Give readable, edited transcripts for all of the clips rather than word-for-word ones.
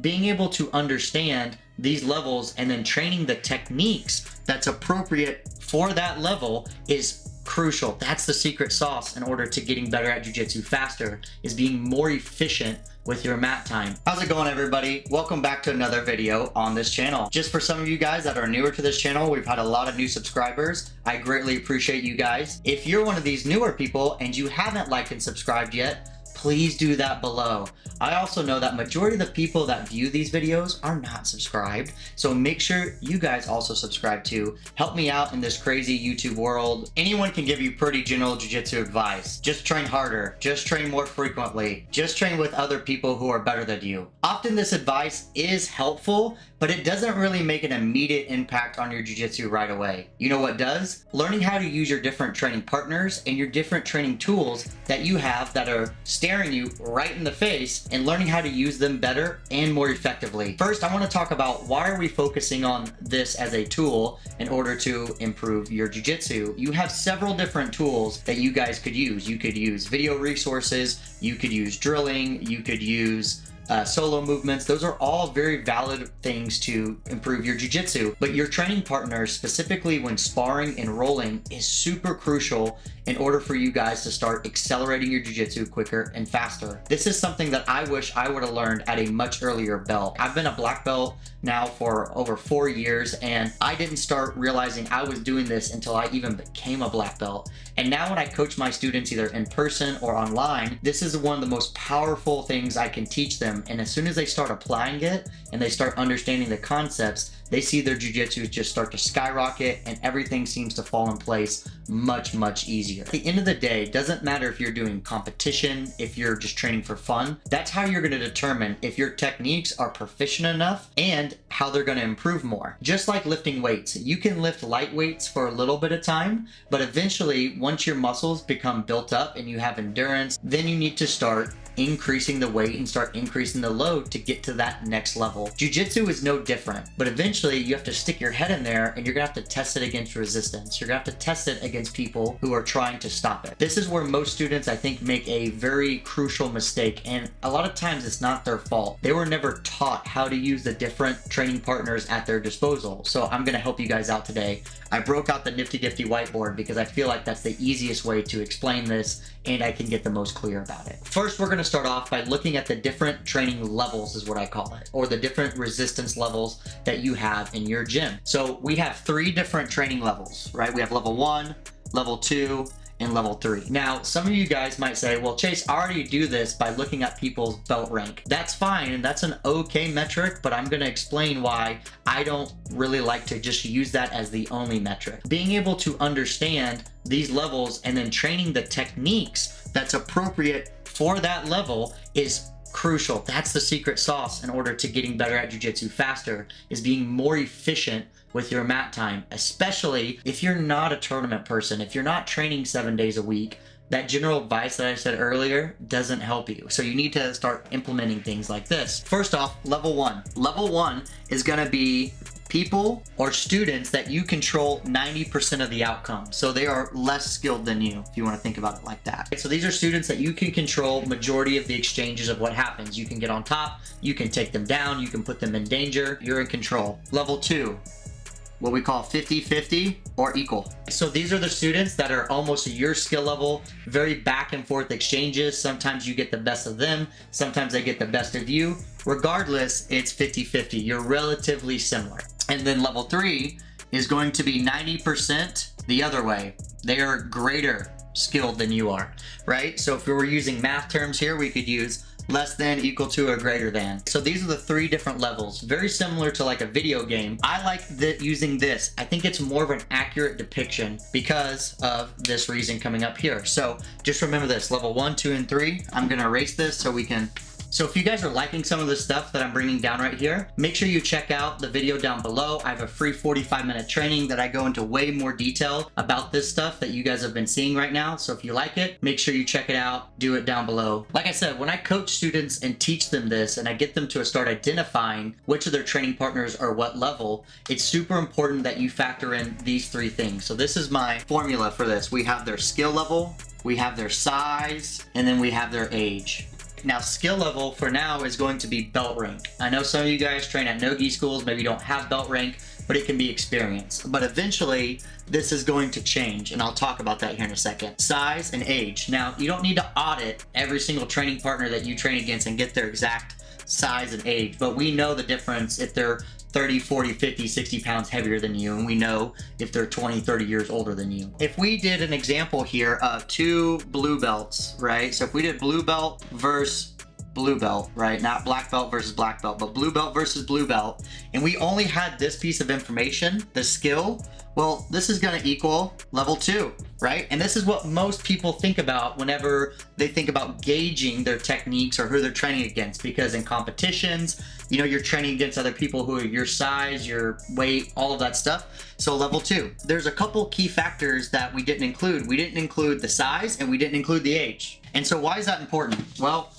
Being able to understand these levels and then training the techniques that's appropriate for that level is crucial. That's the secret sauce in order to getting better at jiu-jitsu faster, is being more efficient with your mat time. How's it going, everybody? Welcome back to another video on this channel. Just for some of you guys that are newer to this channel, we've had a lot of new subscribers. I greatly appreciate you guys. If you're one of these newer people and you haven't liked and subscribed yet, please do that below. I also know that majority of the people that view these videos are not subscribed, so make sure you guys also subscribe too. Help me out in this crazy YouTube world. Anyone can give you pretty general jiu-jitsu advice. Just train harder, just train more frequently, just train with other people who are better than you. Often this advice is helpful, but it doesn't really make an immediate impact on your jiu-jitsu right away. You know what does? Learning how to use your different training partners and your different training tools that you have that are staring you right in the face, and learning how to use them better and more effectively. First, I want to talk about why are we focusing on this as a tool in order to improve your jiu-jitsu. You have several different tools that you guys could use. You could use video resources, you could use drilling, you could use solo movements. Those are all very valid things to improve your jiu-jitsu, but your training partner, specifically when sparring and rolling, is super crucial in order for you guys to start accelerating your jiu-jitsu quicker and faster. This is something that I wish I would have learned at a much earlier belt. I've been a black belt now for over 4 years, and I didn't start realizing I was doing this until I even became a black belt. And now when I coach my students either in person or online, this is one of the most powerful things I can teach them. And as soon as they start applying it and they start understanding the concepts, they see their jiu-jitsu just start to skyrocket and everything seems to fall in place much, much easier. At the end of the day, it doesn't matter if you're doing competition, if you're just training for fun. That's how you're going to determine if your techniques are proficient enough and how they're going to improve more. Just like lifting weights, you can lift light weights for a little bit of time, but eventually once your muscles become built up and you have endurance, then you need to start increasing the weight and start increasing the load to get to that next level. Jiu-jitsu is no different, but eventually you have to stick your head in there and you're gonna have to test it against resistance. You're gonna have to test it against people who are trying to stop it. This is where most students, I think, make a very crucial mistake, and a lot of times it's not their fault. They were never taught how to use the different training partners at their disposal. So I'm gonna help you guys out today. I broke out the nifty-gifty whiteboard because I feel like that's the easiest way to explain this and I can get the most clear about it. First, we're gonna start off by looking at the different training levels, is what I call it, or the different resistance levels that you have in your gym. So we have 3 different training levels, right? We have level 1, level 2, and level 3. Now, some of you guys might say, well, Chase, I already do this by looking at people's belt rank. That's fine, and that's an okay metric, but I'm gonna explain why I don't really like to just use that as the only metric. Being able to understand these levels and then training the techniques that's appropriate for that level is crucial. That's the secret sauce in order to getting better at jiu-jitsu faster, is being more efficient with your mat time, especially if you're not a tournament person, if you're not training 7 days a week. That general advice that I said earlier doesn't help you. So you need to start implementing things like this. First off, level 1. Level 1 is gonna be people or students that you control 90% of the outcome. So they are less skilled than you, if you want to think about it like that. So these are students that you can control majority of the exchanges of what happens. You can get on top, you can take them down, you can put them in danger, you're in control. Level 2, what we call 50-50 or equal. So these are the students that are almost your skill level, very back and forth exchanges. Sometimes you get the best of them, sometimes they get the best of you. Regardless, it's 50-50. You're relatively similar. And then level 3 is going to be 90% the other way. They are greater skilled than you are, right? So if we were using math terms here, we could use less than, equal to, or greater than. So these are the 3 different levels, very similar to like a video game. I like using this. I think it's more of an accurate depiction because of this reason coming up here. So just remember this, level 1, 2, and 3. I'm gonna erase this so we can. So if you guys are liking some of the stuff that I'm bringing down right here, make sure you check out the video down below. I have a free 45-minute training that I go into way more detail about this stuff that you guys have been seeing right now. So if you like it, make sure you check it out, do it down below. Like I said, when I coach students and teach them this and I get them to start identifying which of their training partners are what level, it's super important that you factor in these 3 things. So this is my formula for this. We have their skill level, we have their size, and then we have their age. Now, skill level for now is going to be belt rank. I know some of you guys train at no-gi schools, maybe don't have belt rank, but it can be experience. But eventually, this is going to change, and I'll talk about that here in a second. Size and age. Now, you don't need to audit every single training partner that you train against and get their exact size and age, but we know the difference if they're 30, 40, 50, 60 pounds heavier than you, and we know if they're 20, 30 years older than you. If we did an example here of two blue belts, right? So if we did blue belt versus blue belt, right? Not black belt versus black belt, but blue belt versus blue belt, and we only had this piece of information, the skill, well, this is going to equal level 2, right? And this is what most people think about whenever they think about gauging their techniques or who they're training against, because in competitions, you know, you're training against other people who are your size, your weight, all of that stuff. So level 2. There's a couple key factors that we didn't include. We didn't include the size and we didn't include the age. And so why is that important? Well,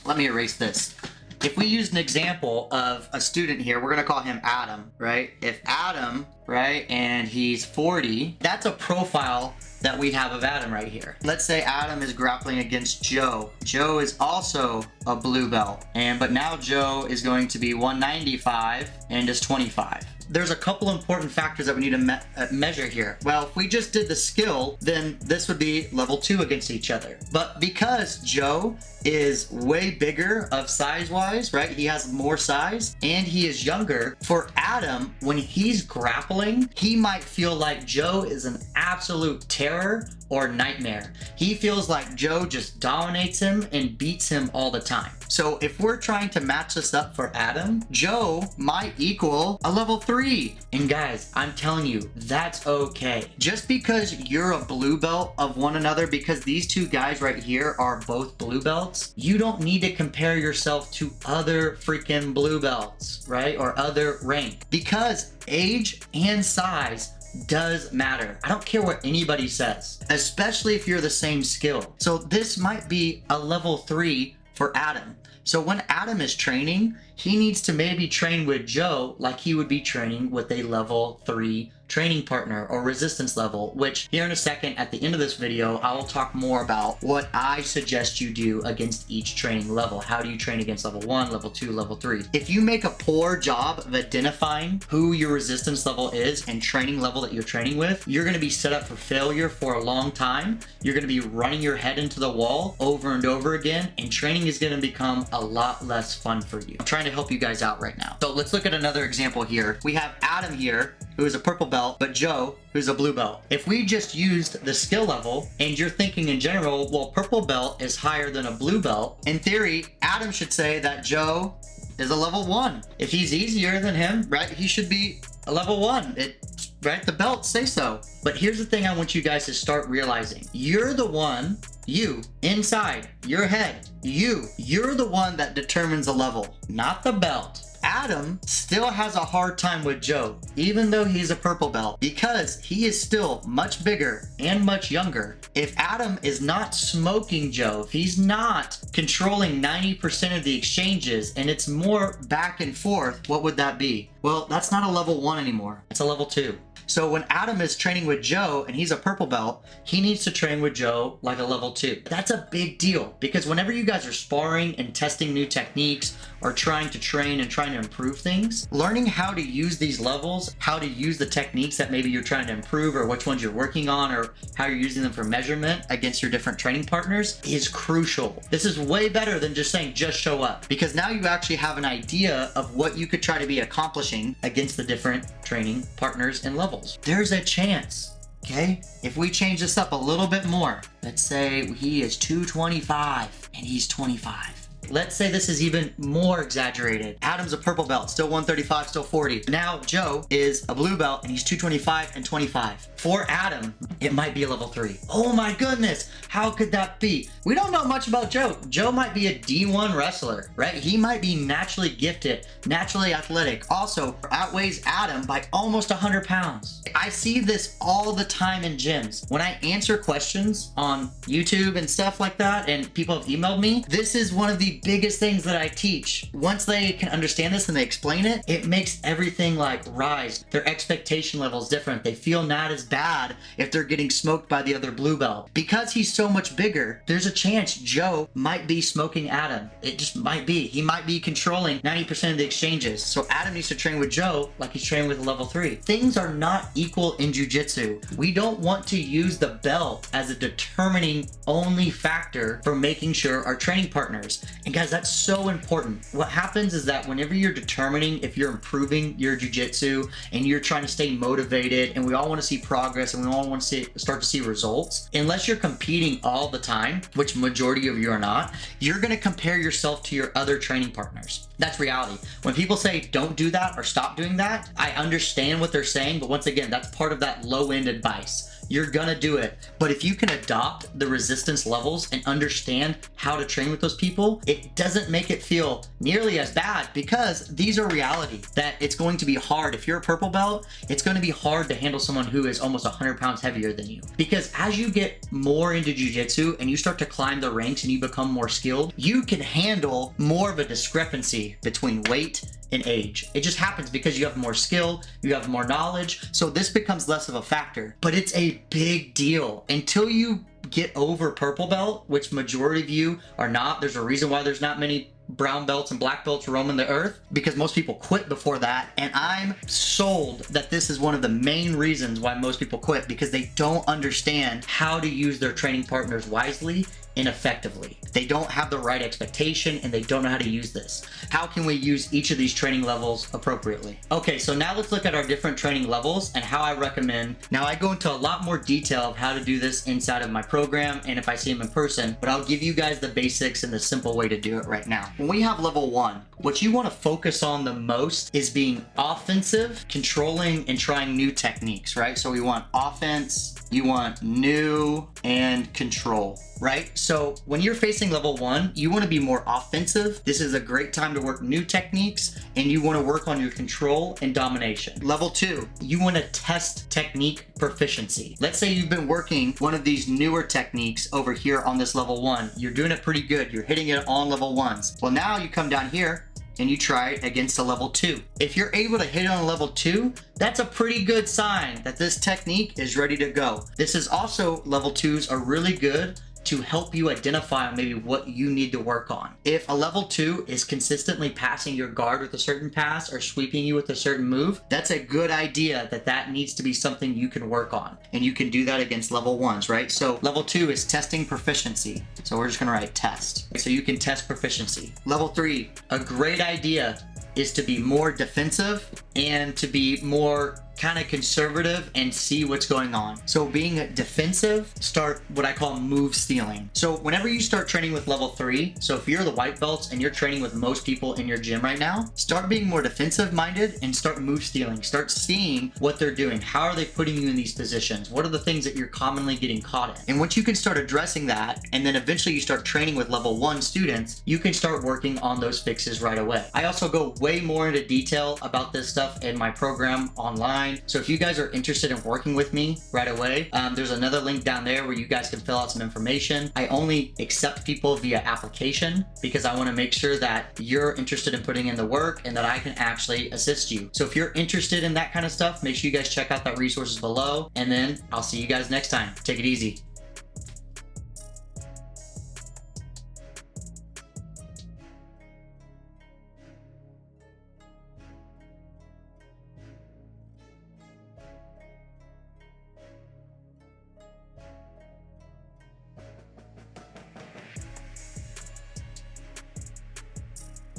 let me erase this. If we use an example of a student here, we're gonna call him Adam, right? If Adam, right, and he's 40, that's a profile that we have of Adam right here. Let's say Adam is grappling against Joe. Joe is also a blue belt, but now Joe is going to be 195 and is 25. There's a couple important factors that we need to measure here. Well, if we just did the skill, then this would be level 2 against each other. But because Joe is way bigger of size-wise, right? He has more size and he is younger. For Adam, when he's grappling, he might feel like Joe is an absolute terror or nightmare. He feels like Joe just dominates him and beats him all the time. So if we're trying to match this up for Adam, Joe might equal a level 3. And guys, I'm telling you, that's okay. Just because you're a blue belt of one another, because these two guys right here are both blue belts, you don't need to compare yourself to other freaking blue belts, right? Or other rank. Because age and size does matter. I don't care what anybody says, especially if you're the same skill. So this might be a level 3 for Adam. So when Adam is training, he needs to maybe train with Joe like he would be training with a level 3 training partner or resistance level, which here in a second at the end of this video, I will talk more about what I suggest you do against each training level. How do you train against level 1, level 2, level 3? If you make a poor job of identifying who your resistance level is and training level that you're training with, you're going to be set up for failure for a long time. You're going to be running your head into the wall over and over again, and training is going to become a lot less fun for you. I'm trying to help you guys out right now. So let's look at another example here. We have Adam here, who is a purple belt, but Joe, who's a blue belt. If we just used the skill level and you're thinking in general, well, purple belt is higher than a blue belt, in theory, Adam should say that Joe is a level 1. If he's easier than him, right, he should be a level 1. Right? The belts say so. But here's the thing I want you guys to start realizing. You're the one, you, inside your head, you're the one that determines a level, not the belt. Adam still has a hard time with Joe, even though he's a purple belt, because he is still much bigger and much younger. If Adam is not smoking Joe, if he's not controlling 90% of the exchanges and it's more back and forth, what would that be? Well, that's not a level 1 anymore. It's a level 2. So when Adam is training with Joe and he's a purple belt, he needs to train with Joe like a level 2. That's a big deal, because whenever you guys are sparring and testing new techniques or trying to train and trying to improve things, learning how to use these levels, how to use the techniques that maybe you're trying to improve or which ones you're working on or how you're using them for measurement against your different training partners is crucial. This is way better than just saying just show up, because now you actually have an idea of what you could try to be accomplishing against the different training partners and levels. There's a chance, okay? If we change this up a little bit more, let's say he is 225 and he's 25. Let's say this is even more exaggerated. Adam's a purple belt, still 135, still 40. Now Joe is a blue belt and he's 225 and 25. For Adam, it might be a level 3. Oh my goodness, how could that be? We don't know much about Joe. Joe might be a D1 wrestler, right? He might be naturally gifted, naturally athletic. Also outweighs Adam by almost 100 pounds. I see this all the time in gyms. When I answer questions on YouTube and stuff like that, and people have emailed me, this is one of the biggest things that I teach. Once they can understand this and they explain it, it makes everything like rise. Their expectation level is different. They feel not as bad if they're getting smoked by the other blue belt. Because he's so much bigger, there's a chance Joe might be smoking Adam. It just might be. He might be controlling 90% of the exchanges. So Adam needs to train with Joe like he's training with a level 3. Things are not equal in jiu-jitsu. We don't want to use the belt as a determining only factor for making sure our training partners. And guys, that's so important. What happens is that whenever you're determining if you're improving your jiu-jitsu and you're trying to stay motivated, and we all want to see progress and we all want to start to see results, unless you're competing all the time, which majority of you are not, you're going to compare yourself to your other training partners. That's reality. When people say don't do that or stop doing that, I understand what they're saying, but once again, that's part of that low-end advice. You're gonna do it. But if you can adopt the resistance levels and understand how to train with those people, it doesn't make it feel nearly as bad, because these are reality. That it's going to be hard. If you're a purple belt, it's going to be hard to handle someone who is almost 100 pounds heavier than you. Because as you get more into jiu-jitsu and you start to climb the ranks and you become more skilled, you can handle more of a discrepancy between weight and age. It just happens because you have more skill, you have more knowledge, so this becomes less of a factor. But it's a big deal. Until you get over purple belt, which majority of you are not, there's a reason why there's not many brown belts and black belts roaming the earth, because most people quit before that. And I'm sold that this is one of the main reasons why most people quit, because they don't understand how to use their training partners wisely and effectively. They don't have the right expectation and they don't know how to use this. How can we use each of these training levels appropriately? Okay, so now let's look at our different training levels and how I recommend. Now I go into a lot more detail of how to do this inside of my program and if I see them in person, but I'll give you guys the basics and the simple way to do it right now. When we have level 1, what you want to focus on the most is being offensive, controlling, and trying new techniques, right? So we want offense, you want new, and control, right? So when you're facing level 1, you want to be more offensive. This is a great time to work new techniques, and you want to work on your control and domination. Level 2, you want to test technique proficiency. Let's say you've been working one of these newer techniques over here on this level 1. You're doing it pretty good. You're hitting it on level 1s. Well, now you come down here and you try it against a level 2. If you're able to hit it on a level 2, that's a pretty good sign that this technique is ready to go. This is also, level 2s are really good to help you identify maybe what you need to work on. If a level 2 is consistently passing your guard with a certain pass or sweeping you with a certain move, that's a good idea that that needs to be something you can work on. And you can do that against level 1s, right? So level 2 is testing proficiency. So we're just gonna write test. So you can test proficiency. Level 3, a great idea is to be more defensive and to be more kind of conservative and see what's going on. So being defensive, start what I call move stealing. So whenever you start training with level 3, so if you're the white belts and you're training with most people in your gym right now, start being more defensive minded and start move stealing. Start seeing what they're doing. How are they putting you in these positions? What are the things that you're commonly getting caught in? And once you can start addressing that, and then eventually you start training with level 1 students, you can start working on those fixes right away. I also go way more into detail about this stuff in my program online. So if you guys are interested in working with me right away, there's another link down there where you guys can fill out some information. I only accept people via application because I want to make sure that you're interested in putting in the work and that I can actually assist you. So if you're interested in that kind of stuff, make sure you guys check out that resources below, and then I'll see you guys next time. Take it easy.